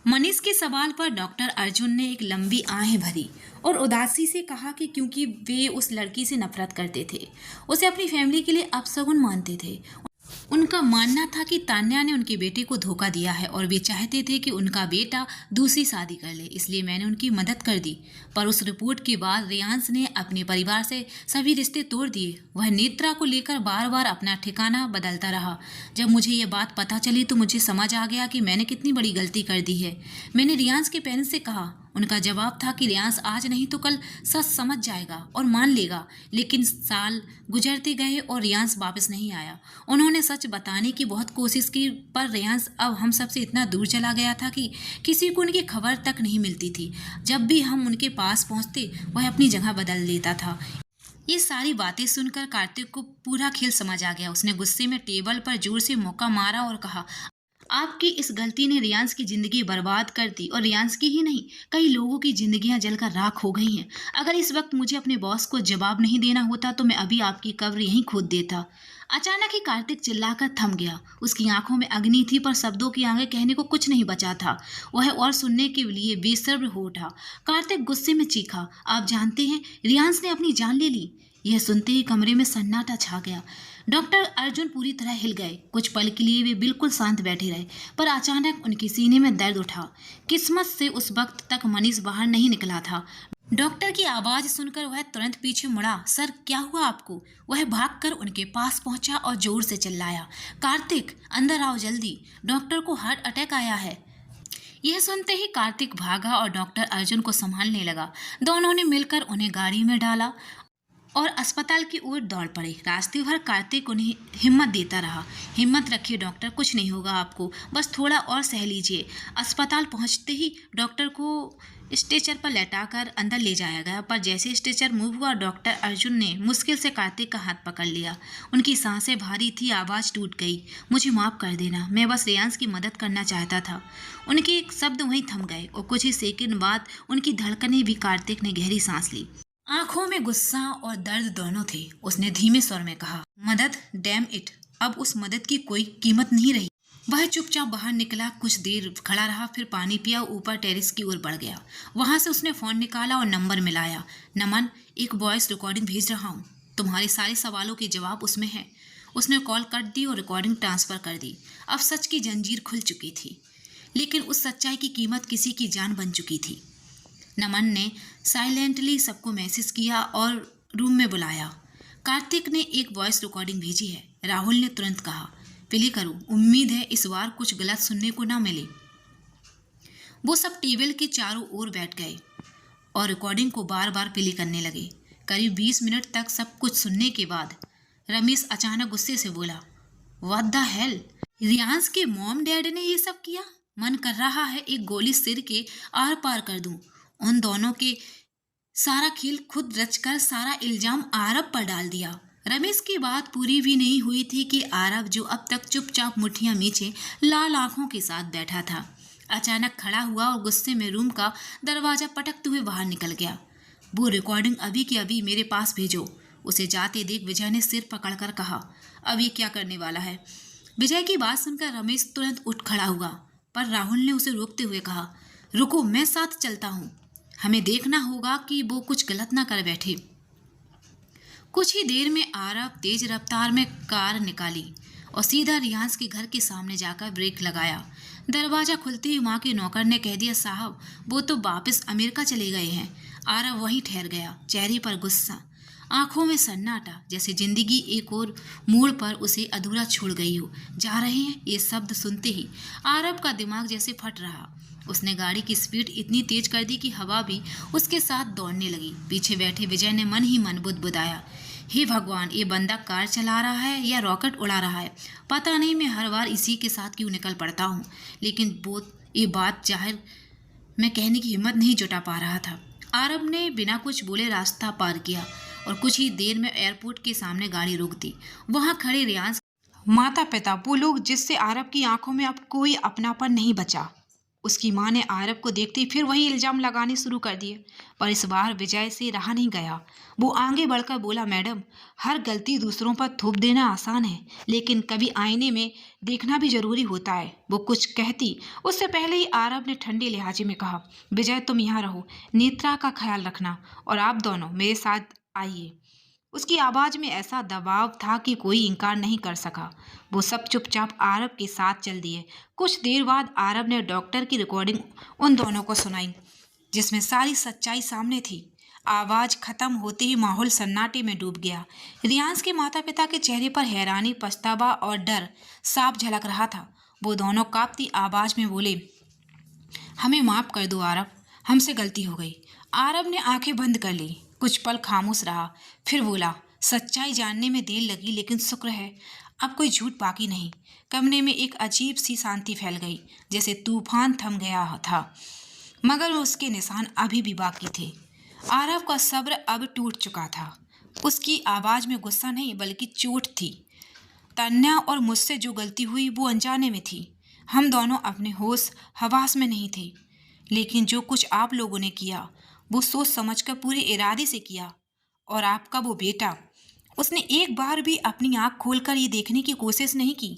मनीष के सवाल पर डॉक्टर अर्जुन ने एक लंबी आहें भरी और उदासी से कहा कि क्योंकि वे उस लड़की से नफरत करते थे, उसे अपनी फैमिली के लिए अपशगुन मानते थे। उनका मानना था कि तान्या ने उनके बेटे को धोखा दिया है और वे चाहते थे कि उनका बेटा दूसरी शादी कर ले, इसलिए मैंने उनकी मदद कर दी। पर उस रिपोर्ट के बाद रियांश ने अपने परिवार से सभी रिश्ते तोड़ दिए। वह नेत्रा को लेकर बार बार अपना ठिकाना बदलता रहा। जब मुझे ये बात पता चली तो मुझे समझ आ गया कि मैंने कितनी बड़ी गलती कर दी है। मैंने रियांश के पेरेंट्स से कहा। उनका जवाब था कि रियांश आज नहीं तो कल सच समझ जाएगा और मान लेगा। लेकिन साल गुजरते गए और रियांश वापस नहीं आया। उन्होंने सच बताने की बहुत कोशिश की, पर रियांश अब हम सबसे इतना दूर चला गया था कि किसी को उनकी खबर तक नहीं मिलती थी। जब भी हम उनके पास पहुंचते वह अपनी जगह बदल देता था। ये सारी बातें सुनकर कार्तिक को पूरा खेल समझ आ गया। उसने गुस्से में टेबल पर जोर से मुक्का मारा और कहा, आपकी इस गलती ने रियांश की जिंदगी बर्बाद कर दी, और रियांश की ही नहीं, कई लोगों की जिंदगियां जलकर राख हो गई हैं। अगर इस वक्त मुझे अपने बॉस को जवाब नहीं देना होता तो मैं अभी आपकी कब्र यहीं खोद देता। अचानक ही कार्तिक चिल्लाकर थम गया। उसकी आंखों में अग्नि थी, पर शब्दों के आगे कहने को कुछ नहीं बचा था। वह और सुनने के लिए बेसब्र हो उठा। कार्तिक गुस्से में चीखा, आप जानते हैं, रियांश ने अपनी जान ले ली। यह सुनते ही कमरे में सन्नाटा छा गया। डॉक्टर अर्जुन पूरी तरह हिल गए। कुछ पल के लिए वे बिल्कुल शांत बैठे रहे, पर अचानक उनके सीने में दर्द उठा। किस्मत से उस वक्त तक मनीष बाहर नहीं निकला था। डॉक्टर की आवाज सुनकर वह तुरंत पीछे मुड़ा। सर, क्या हुआ आपको? वह भागकर उनके पास पहुंचा और जोर से चिल्लाया, कार्तिक, अंदर आओ जल्दी, डॉक्टर को हार्ट अटैक आया है। यह सुनते ही कार्तिक भागा और डॉक्टर अर्जुन को संभालने लगा। दोनों ने मिलकर उन्हें गाड़ी में डाला और अस्पताल की ओर दौड़ पड़े। रास्ते भर कार्तिक उन्हें हिम्मत देता रहा। हिम्मत रखिए डॉक्टर, कुछ नहीं होगा आपको, बस थोड़ा और सह लीजिए। अस्पताल पहुंचते ही डॉक्टर को स्ट्रेचर पर लेटाकर अंदर ले जाया गया, पर जैसे स्ट्रेचर मूव हुआ डॉक्टर अर्जुन ने मुश्किल से कार्तिक का हाथ पकड़ लिया। उनकी सांसें भारी थी, आवाज़ टूट गई। मुझे माफ़ कर देना, मैं बस रियांश की मदद करना चाहता था। उनके शब्द वहीं थम गए और कुछ ही सेकंड बाद उनकी धड़कनें भी। कार्तिक ने गहरी सांस ली। आंखों में गुस्सा और दर्द दोनों थे। उसने धीमे स्वर में कहा, मदद, डैम इट, अब उस मदद की कोई कीमत नहीं रही। वह चुपचाप बाहर निकला, कुछ देर खड़ा रहा, फिर पानी पिया, ऊपर टेरेस की ओर बढ़ गया। वहां से उसने फोन निकाला और नंबर मिलाया। नमन, एक वॉइस रिकॉर्डिंग भेज रहा हूँ, तुम्हारे सारे सवालों के जवाब उसमें हैं। उसने कॉल कट दी और रिकॉर्डिंग ट्रांसफर कर दी। अब सच की जंजीर खुल चुकी थी, लेकिन उस सच्चाई की कीमत किसी की जान बन चुकी थी। नमन ने साइलेंटली सबको मैसेज किया और रूम में बुलाया। कार्तिक ने एक वॉइस रिकॉर्डिंग भेजी है। राहुल ने तुरंत कहा, प्ले करो, उम्मीद है इस बार कुछ गलत सुनने को ना मिले। वो सब टेबल के चारों ओर बैठ गए और रिकॉर्डिंग को बार बार प्ले करने लगे। करीब 20 मिनट तक सब कुछ सुनने के बाद रमेश अचानक गुस्से से बोला, व्हाट द हेल, रियांश के मॉम डैड ने ये सब किया? मन कर रहा है एक गोली सिर के आर पार कर दूं। उन दोनों के सारा खेल खुद रचकर सारा इल्जाम आरब पर डाल दिया। रमेश की बात पूरी भी नहीं हुई थी कि आरब, जो अब तक चुपचाप मुट्ठियां मींचे लाल आंखों के साथ बैठा था, अचानक खड़ा हुआ और गुस्से में रूम का दरवाजा पटकते हुए बाहर निकल गया। वो रिकॉर्डिंग अभी के अभी मेरे पास भेजो। उसे जाते देख विजय ने सिर पकड़कर कहा, अब ये क्या करने वाला है? विजय की बात सुनकर रमेश तुरंत उठ खड़ा हुआ, पर राहुल ने उसे रोकते हुए कहा, रुको, मैं साथ चलता हूँ। हमें देखना होगा कि वो कुछ गलत ना कर बैठे। कुछ ही देर में आरब तेज रफ्तार में कार निकाली और सीधा रियांश के घर के सामने जाकर ब्रेक लगाया। दरवाजा खुलते ही वहाँ के नौकर ने कह दिया, साहब वो तो वापस अमेरिका चले गए हैं। आरब वहीं ठहर गया, चेहरे पर गुस्सा, आंखों में सन्नाटा, जैसे जिंदगी एक और मोड़ पर उसे अधूरा छोड़ गई हो। जा रहे हैं, ये शब्द सुनते ही आरब का दिमाग जैसे फट रहा। उसने गाड़ी की स्पीड इतनी तेज कर दी कि हवा भी उसके साथ दौड़ने लगी। पीछे बैठे विजय ने मन ही मन बुदबुदाया, हे भगवान, ये बंदा कार चला रहा है या रॉकेट उड़ा रहा है? पता नहीं, मैं हर बार इसी के साथ क्यों निकल पड़ता हूँ। लेकिन ये बात जाहिर मैं कहने की हिम्मत नहीं जुटा पा रहा था। आरब ने बिना कुछ बोले रास्ता पार किया और कुछ ही देर में एयरपोर्ट के सामने गाड़ी रोक दी। वहाँ खड़े रियांश माता पिता, वो लोग जिससे आरब की आंखों में अब कोई अपनापन नहीं बचा, उसकी माँ ने आरव को देखते ही फिर वही इल्ज़ाम लगाने शुरू कर दिए, पर इस बार विजय से रहा नहीं गया। वो आगे बढ़कर बोला, मैडम, हर गलती दूसरों पर थोप देना आसान है, लेकिन कभी आईने में देखना भी जरूरी होता है। वो कुछ कहती उससे पहले ही आरव ने ठंडे लहजे में कहा, विजय, तुम यहाँ रहो, नेत्रा का ख्याल रखना, और आप दोनों मेरे साथ आइए। उसकी आवाज में ऐसा दबाव था कि कोई इनकार नहीं कर सका। वो सब चुपचाप आरव के साथ चल दिए। कुछ देर बाद आरव ने डॉक्टर की रिकॉर्डिंग उन दोनों को सुनाई, जिसमें सारी सच्चाई सामने थी। आवाज खत्म होते ही माहौल सन्नाटे में डूब गया। रियांश के माता पिता के चेहरे पर हैरानी, पछतावा और डर साफ झलक रहा था। वो दोनों कांपती आवाज में बोले, हमें माफ कर दो आरव, हमसे गलती हो गई। आरव ने आंखें बंद कर ली, कुछ पल खामोश रहा, फिर बोला, सच्चाई जानने में देर लगी, लेकिन शुक्र है अब कोई झूठ बाकी नहीं। कमरे में एक अजीब सी शांति फैल गई, जैसे तूफान थम गया था, मगर उसके निशान अभी भी बाकी थे। आरव का सब्र अब टूट चुका था। उसकी आवाज में गुस्सा नहीं बल्कि चोट थी। तन्या और मुझसे जो गलती हुई वो अनजाने में थी। हम दोनों अपने होश हवास में नहीं थे, लेकिन जो कुछ आप लोगों ने किया वो सोच समझकर पूरे इरादे से किया। और आपका वो बेटा, उसने एक बार भी अपनी आंख खोलकर ये देखने की कोशिश नहीं की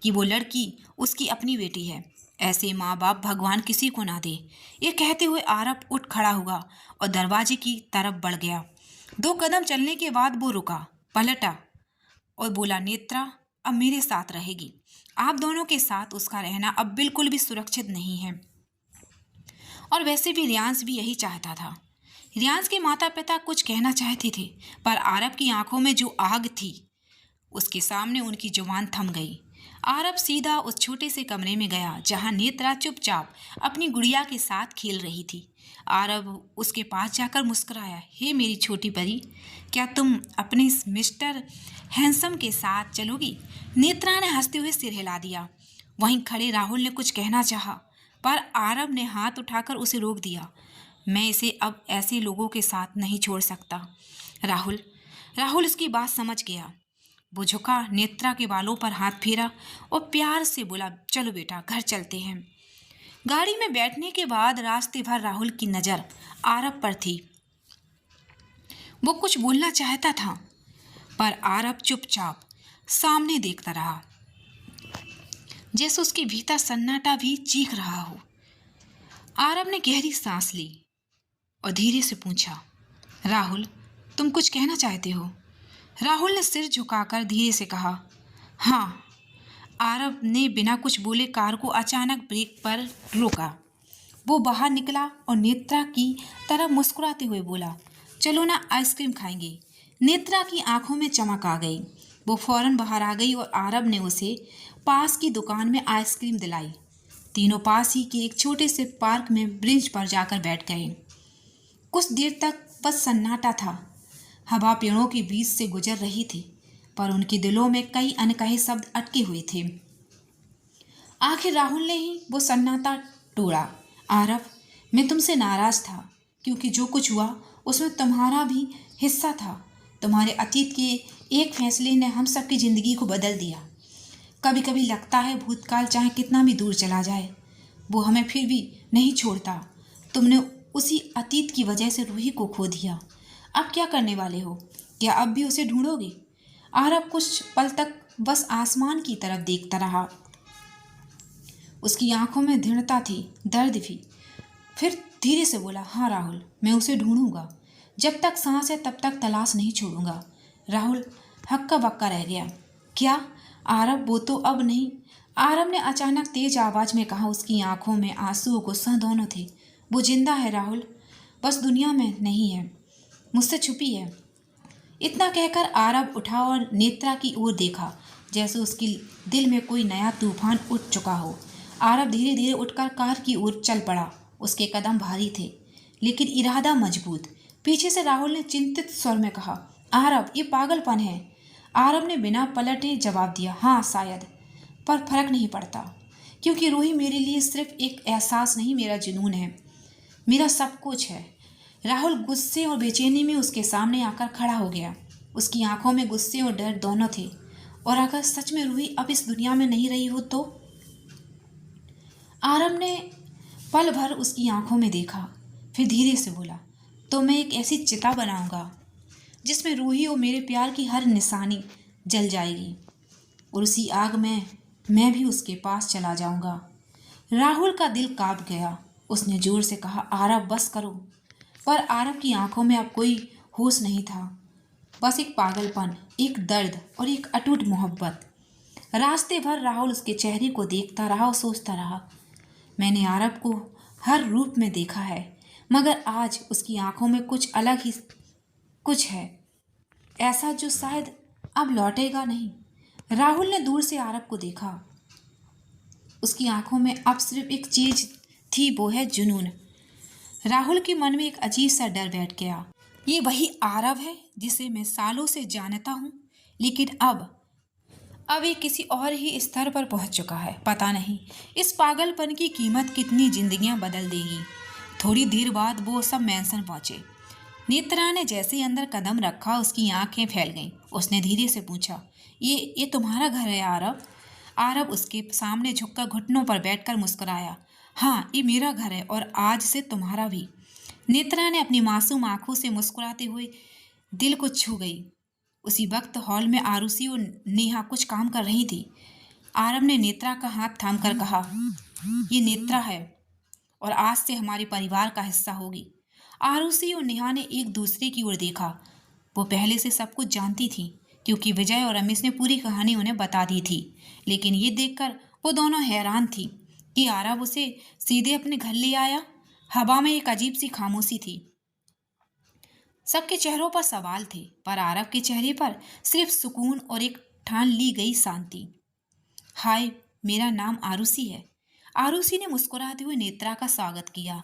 कि वो लड़की उसकी अपनी बेटी है। ऐसे माँ बाप भगवान किसी को ना दे। ये कहते हुए आरव उठ खड़ा हुआ और दरवाजे की तरफ बढ़ गया। 2 कदम चलने के बाद वो रुका, पलटा और बोला, नेत्रा अब मेरे साथ रहेगी। आप दोनों के साथ उसका रहना अब बिल्कुल भी सुरक्षित नहीं है। और वैसे भी रियांश भी यही चाहता था। रियांश के माता पिता कुछ कहना चाहते थे, पर आरव की आंखों में जो आग थी, उसके सामने उनकी जुबान थम गई। आरव सीधा उस छोटे से कमरे में गया जहां नेत्रा चुपचाप अपनी गुड़िया के साथ खेल रही थी। आरव उसके पास जाकर मुस्कुराया, हे मेरी छोटी परी, क्या तुम अपने इस मिस्टर हैंडसम के साथ चलोगी? नेत्रा ने हंसते हुए सिर हिला दिया। वहीं खड़े राहुल ने कुछ कहना चाहा, पर आरव ने हाथ उठाकर उसे रोक दिया। मैं इसे अब ऐसे लोगों के साथ नहीं छोड़ सकता। राहुल उसकी बात समझ गया। वो झुका, नेत्रा के बालों पर हाथ फेरा और प्यार से बोला, चलो बेटा, घर चलते हैं। गाड़ी में बैठने के बाद रास्ते भर राहुल की नज़र आरव पर थी। वो कुछ बोलना चाहता था, पर आरव चुपचाप सामने देखता रहा, जैसे उसके भीतर सन्नाटा भी चीख रहा हो। आरव ने गहरी सांस ली और धीरे से पूछा, राहुल, तुम कुछ कहना चाहते हो? राहुल ने सिर झुकाकर धीरे से कहा, हाँ। आरव ने बिना कुछ बोले कार को अचानक ब्रेक पर रोका। वो बाहर निकला और नेत्रा की तरफ मुस्कुराते हुए बोला, चलो ना, आइसक्रीम खाएंगे। नेत्रा की आंखों में चमक आ गई। वो फौरन बाहर आ गई और आरव ने उसे पास की दुकान में आइसक्रीम दिलाई। तीनों पास ही के एक छोटे से पार्क में ब्रिज पर जाकर बैठ गए। कुछ देर तक बस सन्नाटा था। हवा पेड़ों के बीच से गुजर रही थी, पर उनके दिलों में कई अनकहे शब्द अटके हुए थे। आखिर राहुल ने ही वो सन्नाटा तोड़ा। आरव, मैं तुमसे नाराज था, क्योंकि जो कुछ हुआ उसमें तुम्हारा भी हिस्सा था। तुम्हारे अतीत के एक फैसले ने हम सबकी ज़िंदगी को बदल दिया। कभी कभी लगता है भूतकाल चाहे कितना भी दूर चला जाए, वो हमें फिर भी नहीं छोड़ता। तुमने उसी अतीत की वजह से रूही को खो दिया। अब क्या करने वाले हो? क्या अब भी उसे ढूंढोगे? आरव कुछ पल तक बस आसमान की तरफ देखता रहा। उसकी आंखों में दृढ़ता थी, दर्द भी। फिर धीरे से बोला, हाँ राहुल, मैं उसे ढूंढूंगा। जब तक सांस है तब तक तलाश नहीं छोड़ूंगा। राहुल हक्का बक्का रह गया। क्या? आरव, वो तो अब नहीं। आरव ने अचानक तेज आवाज में कहा। उसकी आंखों में आंसू और गुस्सा दोनों थे। वो जिंदा है राहुल, बस दुनिया में नहीं है, मुझसे छुपी है। इतना कहकर आरव उठा और नेत्रा की ओर देखा, जैसे उसके दिल में कोई नया तूफान उठ चुका हो। आरव धीरे धीरे उठकर कार की ओर चल पड़ा। उसके कदम भारी थे, लेकिन इरादा मजबूत। पीछे से राहुल ने चिंतित स्वर में कहा, आरव, ये पागलपन है। आरव ने बिना पलटे जवाब दिया, हाँ शायद, पर फर्क नहीं पड़ता, क्योंकि रूही मेरे लिए सिर्फ एक एहसास नहीं, मेरा जुनून है, मेरा सब कुछ है। राहुल गुस्से और बेचैनी में उसके सामने आकर खड़ा हो गया। उसकी आंखों में गुस्से और डर दोनों थे। और अगर सच में रूही अब इस दुनिया में नहीं रही हो तो? आरव ने पल भर उसकी आंखों में देखा, फिर धीरे से बोला, तो मैं एक ऐसी चिता बनाऊंगा जिसमें रूही और मेरे प्यार की हर निशानी जल जाएगी, और उसी आग में मैं भी उसके पास चला जाऊंगा। राहुल का दिल कांप गया। उसने जोर से कहा, आरव बस करो। पर आरव की आंखों में अब कोई होश नहीं था, बस एक पागलपन, एक दर्द और एक अटूट मोहब्बत। रास्ते भर राहुल उसके चेहरे को देखता रहा और सोचता रहा, मैंने आरव को हर रूप में देखा है, मगर आज उसकी आंखों में कुछ अलग ही कुछ है, ऐसा जो शायद अब लौटेगा नहीं। राहुल ने दूर से आरव को देखा। उसकी आंखों में अब सिर्फ एक चीज थी, वो है जुनून। राहुल के मन में एक अजीब सा डर बैठ गया। ये वही आरव है जिसे मैं सालों से जानता हूँ, लेकिन अब ये किसी और ही स्तर पर पहुँच चुका है। पता नहीं इस पागलपन की कीमत कितनी जिंदगियां बदल देगी। थोड़ी देर बाद वो सब मैंसन पहुंचे। नेत्रा ने जैसे ही अंदर कदम रखा, उसकी आंखें फैल गईं। उसने धीरे से पूछा, ये तुम्हारा घर है आरव? आरव उसके सामने झुककर घुटनों पर बैठकर मुस्कुराया। हाँ, ये मेरा घर है और आज से तुम्हारा भी। नेत्रा ने अपनी मासूम आंखों से मुस्कुराते हुए दिल को छू गई। उसी वक्त हॉल में आरुषि और नेहा कुछ काम कर रही थी। आरव ने नेत्रा का हाथ थामकर कहा, ये नेत्रा है और आज से हमारे परिवार का हिस्सा होगी। आरुषि और नेहा ने एक दूसरे की ओर देखा। वो पहले से सब कुछ जानती थी, क्योंकि विजय और रमेश ने पूरी कहानी उन्हें बता दी थी। लेकिन ये देखकर वो दोनों हैरान थी कि आरव उसे सीधे अपने घर ले आया। हवा में एक अजीब सी खामोशी थी। सबके चेहरों पर सवाल थे, पर आरव के चेहरे पर सिर्फ सुकून और एक ठान ली गई शांति। हाय, मेरा नाम आरुषि है। आरुषि ने मुस्कुराते हुए नेत्रा का स्वागत किया।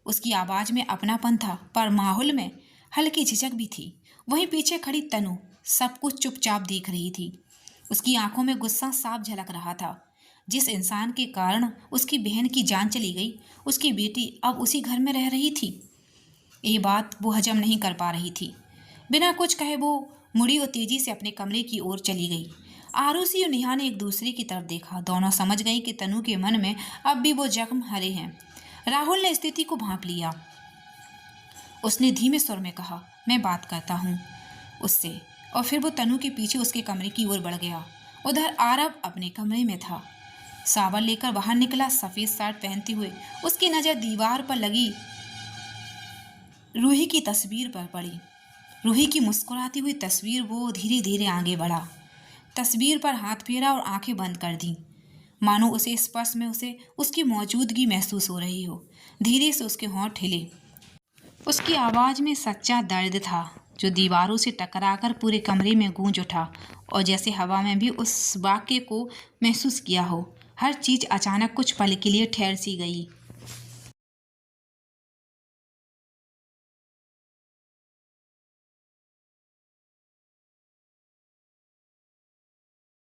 उसकी आवाज में अपनापन था, पर माहौल में हल्की झिझक भी थी। वहीं पीछे खड़ी तनु सब कुछ चुपचाप देख रही थी। उसकी आंखों में गुस्सा साफ झलक रहा था। जिस इंसान के कारण उसकी बहन की जान चली गई, उसकी बेटी अब उसी घर में रह रही थी। ये बात वो हजम नहीं कर पा रही थी। बिना कुछ कहे वो मुड़ी और तेजी से अपने कमरे की ओर चली गई। आरुषि और नेहा ने एक दूसरे की तरफ देखा। दोनों समझ गई कि तनु के मन में अब भी वो जख्म हरे हैं। राहुल ने स्थिति को भांप लिया। उसने धीमे स्वर में कहा, मैं बात करता हूँ उससे। और फिर वो तनु के पीछे उसके कमरे की ओर बढ़ गया। उधर आरव अपने कमरे में था। सावर लेकर बाहर निकला। सफेद शर्ट पहनते हुए उसकी नजर दीवार पर लगी रूही की तस्वीर पर पड़ी। रूही की मुस्कुराती हुई तस्वीर। वो धीरे धीरे आगे बढ़ा, तस्वीर पर हाथ फेरा और आंखें बंद कर दी, मानो उसे स्पर्श में उसे उसकी मौजूदगी महसूस हो रही हो। धीरे से उसके होंठ हिले। उसकी आवाज़ में सच्चा दर्द था, जो दीवारों से टकराकर पूरे कमरे में गूंज उठा, और जैसे हवा में भी उस वाक्य को महसूस किया हो। हर चीज़ अचानक कुछ पल के लिए ठहर सी गई।